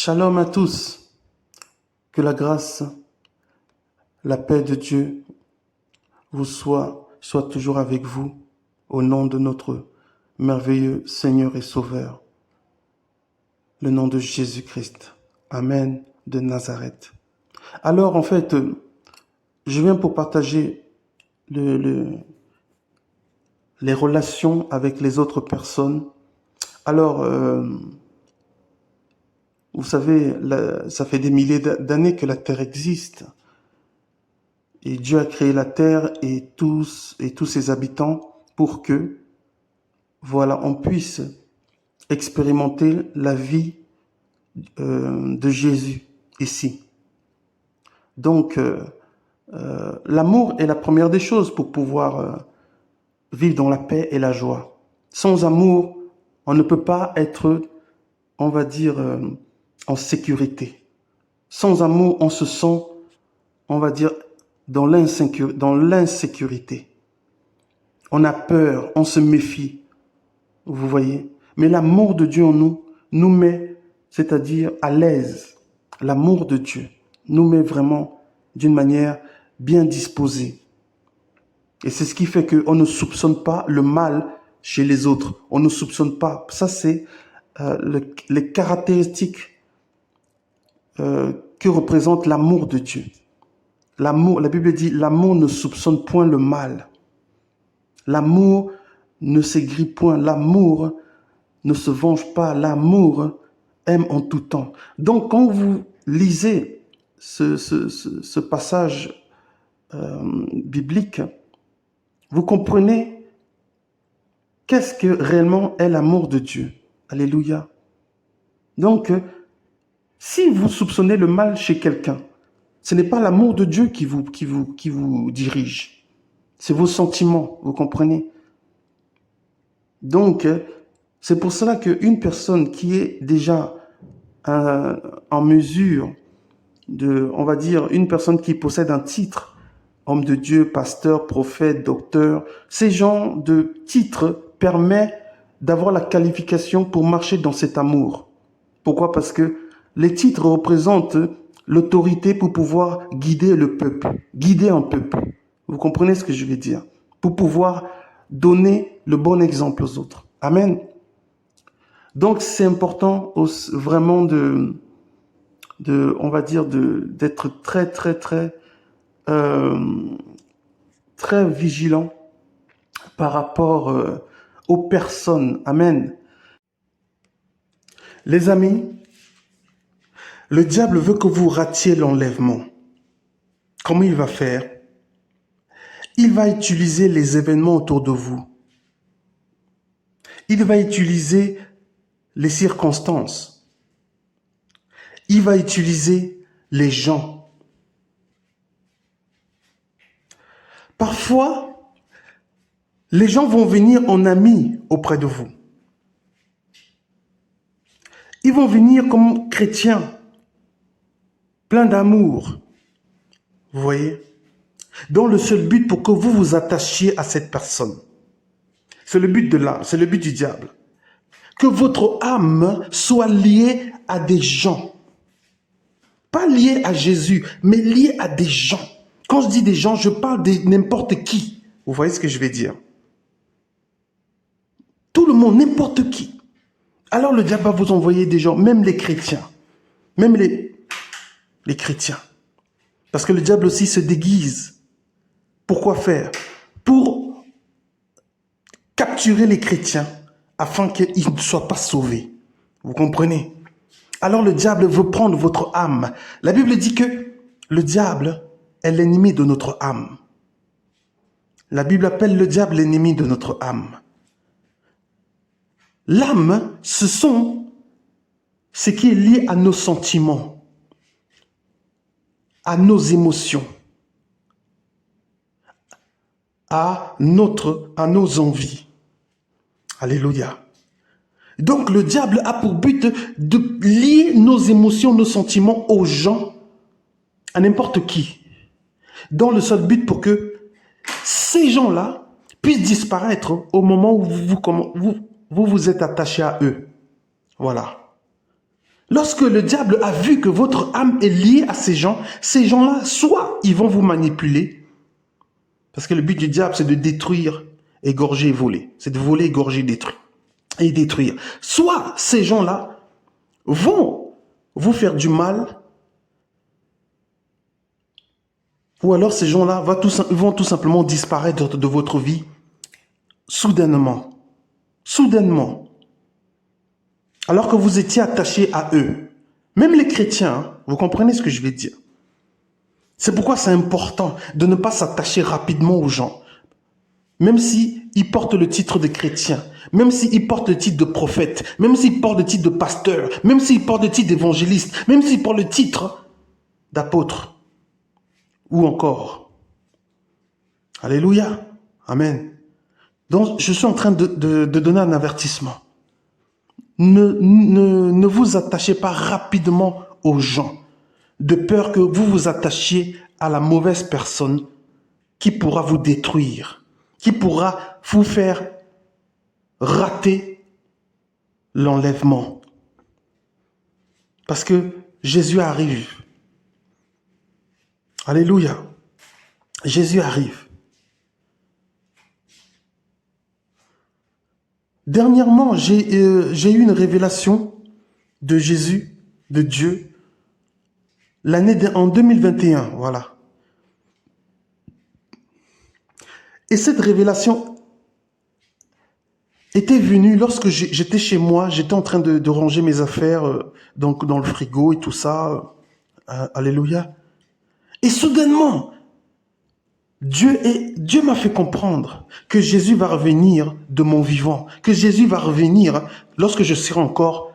Shalom à tous. Que la grâce, la paix de Dieu soit toujours avec vous au nom de notre merveilleux Seigneur et Sauveur, le nom de Jésus-Christ. Amen de Nazareth. Alors en fait, je viens pour partager les relations avec les autres personnes. Alors, vous savez, ça fait des milliers d'années que la Terre existe. Et Dieu a créé la terre et tous ses habitants pour que, voilà, on puisse expérimenter la vie de Jésus ici. Donc, l'amour est la première des choses pour pouvoir vivre dans la paix et la joie. Sans amour, on ne peut pas être, on va dire, en sécurité. Sans amour, on se sent, on va dire, dans l'insécurité. On a peur, on se méfie, vous voyez. Mais l'amour de Dieu en nous met, c'est-à-dire à l'aise. L'amour de Dieu nous met vraiment d'une manière bien disposée. Et c'est ce qui fait qu'on ne soupçonne pas le mal chez les autres. On ne soupçonne pas. Ça, c'est les caractéristiques que représente l'amour de Dieu. L'amour, la Bible dit, l'amour ne soupçonne point le mal. L'amour ne s'aigrit point. L'amour ne se venge pas. L'amour aime en tout temps. Donc, quand vous lisez ce passage biblique, vous comprenez qu'est-ce que réellement est l'amour de Dieu. Alléluia. Donc, si vous soupçonnez le mal chez quelqu'un, ce n'est pas l'amour de Dieu qui vous dirige. C'est vos sentiments, vous comprenez? Donc, c'est pour cela qu'une personne qui est déjà en mesure de, on va dire, une personne qui possède un titre, homme de Dieu, pasteur, prophète, docteur, ces genres de titres permettent d'avoir la qualification pour marcher dans cet amour. Pourquoi? Parce que les titres représentent l'autorité pour pouvoir guider le peuple, guider un peuple. Vous comprenez ce que je veux dire? Pour pouvoir donner le bon exemple aux autres. Amen. Donc, c'est important vraiment on va dire, d'être très vigilant par rapport aux personnes. Amen. Les amis, le diable veut que vous ratiez l'enlèvement. Comment il va faire? Il va utiliser les événements autour de vous. Il va utiliser les circonstances. Il va utiliser les gens. Parfois, les gens vont venir en amis auprès de vous. Ils vont venir comme chrétiens, pleins d'amour. Vous voyez? Dans le seul but pour que vous vous attachiez à cette personne. C'est le but de l'âme, c'est le but du diable. Que votre âme soit liée à des gens. Pas liée à Jésus, mais liée à des gens. Quand je dis des gens, je parle de n'importe qui. Vous voyez ce que je vais dire? Tout le monde, n'importe qui. Alors le diable va vous envoyer des gens, même les chrétiens. Même les chrétiens. Parce que le diable aussi se déguise. Pourquoi faire? Pour capturer les chrétiens afin qu'ils ne soient pas sauvés. Vous comprenez? Alors le diable veut prendre votre âme. La Bible dit que le diable est l'ennemi de notre âme. La Bible appelle le diable l'ennemi de notre âme. L'âme, ce qui est lié à nos sentiments, à nos émotions, à nos envies. Alléluia. Donc le diable a pour but de lier nos émotions, nos sentiments aux gens, à n'importe qui, dans le seul but pour que ces gens-là puissent disparaître au moment où vous vous êtes attaché à eux. Voilà. Lorsque le diable a vu que votre âme est liée à ces gens-là, soit ils vont vous manipuler, parce que le but du diable, c'est de détruire, égorger et voler. C'est de voler, égorger, détruire. Et détruire. Soit ces gens-là vont vous faire du mal, ou alors ces gens-là vont tout simplement disparaître de votre vie soudainement. Soudainement. Alors que vous étiez attaché à eux. Même les chrétiens, vous comprenez ce que je vais dire. C'est pourquoi c'est important de ne pas s'attacher rapidement aux gens. Même s'ils portent le titre de chrétien, même s'ils portent le titre de prophète, même s'ils portent le titre de pasteur, même s'ils portent le titre d'évangéliste, même s'ils portent le titre d'apôtre, ou encore. Alléluia. Amen. Donc, je suis en train de donner un avertissement. Ne vous attachez pas rapidement aux gens, de peur que vous vous attachiez à la mauvaise personne qui pourra vous détruire, qui pourra vous faire rater l'enlèvement. Parce que Jésus arrive. Alléluia. Jésus arrive. Dernièrement, j'ai eu une révélation de Jésus, de Dieu, en 2021, voilà. Et cette révélation était venue lorsque j'étais chez moi, j'étais en train de ranger mes affaires donc dans le frigo et tout ça. Alléluia. Et soudainement, Dieu m'a fait comprendre que Jésus va revenir de mon vivant, que Jésus va revenir lorsque je serai encore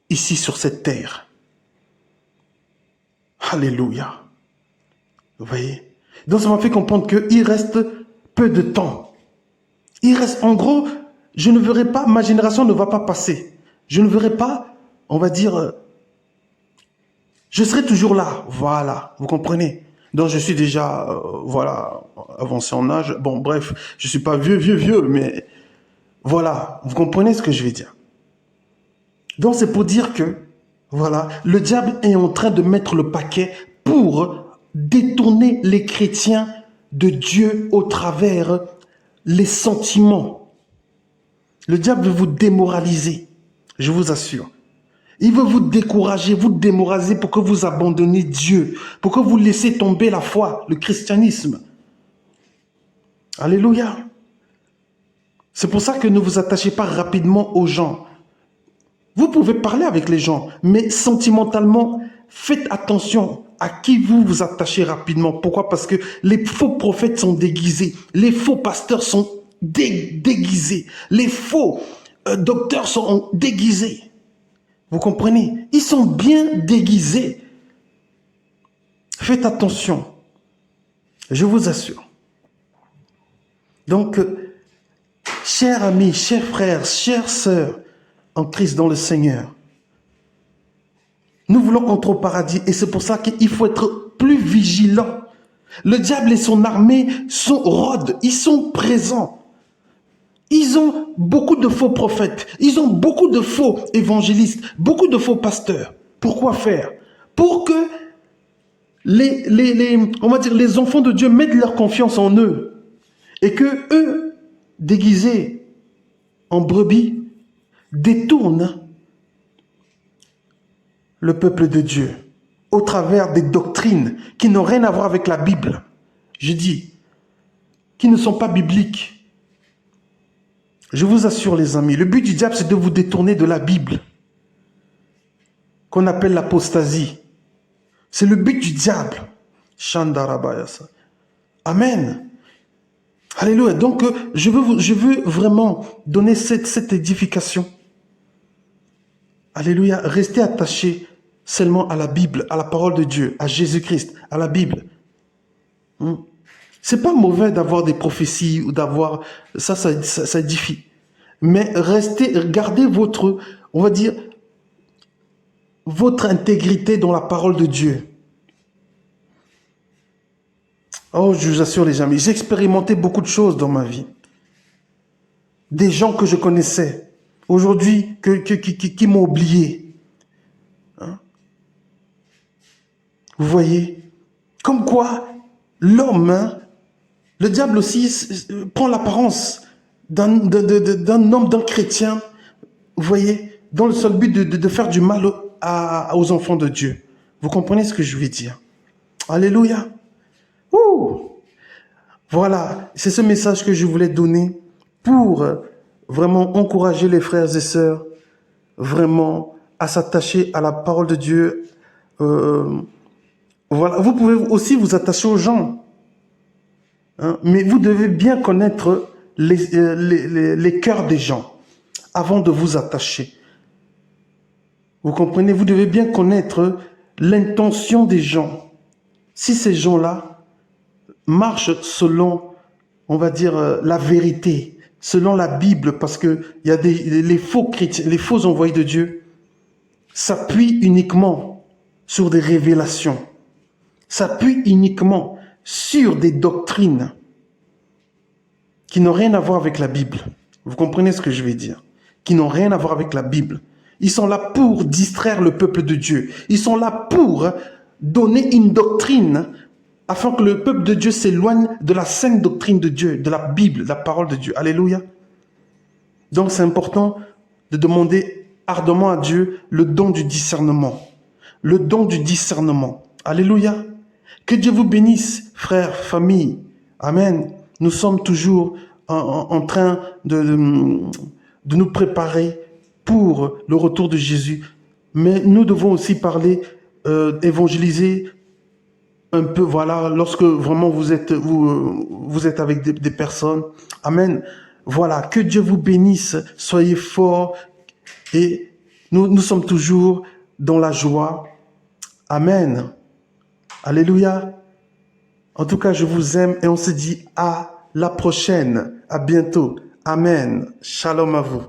ici sur cette terre. Alléluia. Vous voyez? Donc ça m'a fait comprendre qu'il reste peu de temps. Il reste, en gros, je ne verrai pas, ma génération ne va pas passer. Je ne verrai pas, on va dire, je serai toujours là. Voilà, vous comprenez? Donc je suis déjà, voilà, avancé en âge. Bon, bref, je ne suis pas vieux, mais voilà, vous comprenez ce que je vais dire. Donc c'est pour dire que, voilà, le diable est en train de mettre le paquet pour détourner les chrétiens de Dieu au travers les sentiments. Le diable veut vous démoraliser, je vous assure. Il veut vous décourager, vous démoraliser pour que vous abandonniez Dieu, pour que vous laissiez tomber la foi, le christianisme. Alléluia. C'est pour ça que ne vous attachez pas rapidement aux gens. Vous pouvez parler avec les gens, mais sentimentalement, faites attention à qui vous vous attachez rapidement. Pourquoi? Parce que les faux prophètes sont déguisés, les faux pasteurs sont déguisés, les faux docteurs sont déguisés. Vous comprenez? Ils sont bien déguisés. Faites attention. Je vous assure. Donc, chers amis, chers frères, chères sœurs, en Christ dans le Seigneur, nous voulons entrer au paradis et c'est pour ça qu'il faut être plus vigilant. Le diable et son armée sont rodes, ils sont présents. Ils ont beaucoup de faux prophètes, ils ont beaucoup de faux évangélistes, beaucoup de faux pasteurs. Pourquoi faire? Pour que on va dire, les enfants de Dieu mettent leur confiance en eux et que eux, déguisés en brebis, détournent le peuple de Dieu au travers des doctrines qui n'ont rien à voir avec la Bible. Je dis, qui ne sont pas bibliques. Je vous assure les amis, le but du diable c'est de vous détourner de la Bible, qu'on appelle l'apostasie. C'est le but du diable. Amen. Alléluia. Donc je veux vraiment donner cette édification. Alléluia. Restez attachés seulement à la Bible, à la parole de Dieu, à Jésus-Christ, à la Bible. C'est pas mauvais d'avoir des prophéties ou d'avoir... Ça édifie. Mais gardez votre, on va dire, votre intégrité dans la parole de Dieu. Oh, je vous assure les amis, j'ai expérimenté beaucoup de choses dans ma vie. Des gens que je connaissais, aujourd'hui, qui m'ont oublié. Vous voyez? Comme quoi, l'homme, hein, le diable aussi prend l'apparence d'un homme, d'un chrétien, vous voyez, dans le seul but de faire du mal aux enfants de Dieu. Vous comprenez ce que je veux dire? Alléluia. Ouh. Voilà, c'est ce message que je voulais donner pour vraiment encourager les frères et sœurs vraiment à s'attacher à la parole de Dieu. Voilà, vous pouvez aussi vous attacher aux gens, hein, mais vous devez bien connaître les cœurs des gens avant de vous attacher. Vous comprenez? Vous devez bien connaître l'intention des gens. Si ces gens-là marchent selon, on va dire, la vérité, selon la Bible, parce que il y a les faux chrétiens, les faux envoyés de Dieu, s'appuient uniquement sur des révélations, s'appuient uniquement sur des doctrines qui n'ont rien à voir avec la Bible. Vous comprenez ce que je vais dire? Qui n'ont rien à voir avec la Bible. Ils sont là pour distraire le peuple de Dieu. Ils sont là pour donner une doctrine afin que le peuple de Dieu s'éloigne de la sainte doctrine de Dieu, de la Bible, de la parole de Dieu. Alléluia. Donc c'est important de demander ardemment à Dieu le don du discernement. Le don du discernement. Alléluia. Que Dieu vous bénisse, frères, famille. Amen. Nous sommes toujours en train de nous préparer pour le retour de Jésus. Mais nous devons aussi parler, évangéliser un peu, voilà, lorsque vraiment vous êtes avec des personnes. Amen. Voilà, que Dieu vous bénisse, soyez forts et nous sommes toujours dans la joie. Amen. Alléluia. En tout cas, je vous aime et on se dit à la prochaine. À bientôt. Amen. Shalom à vous.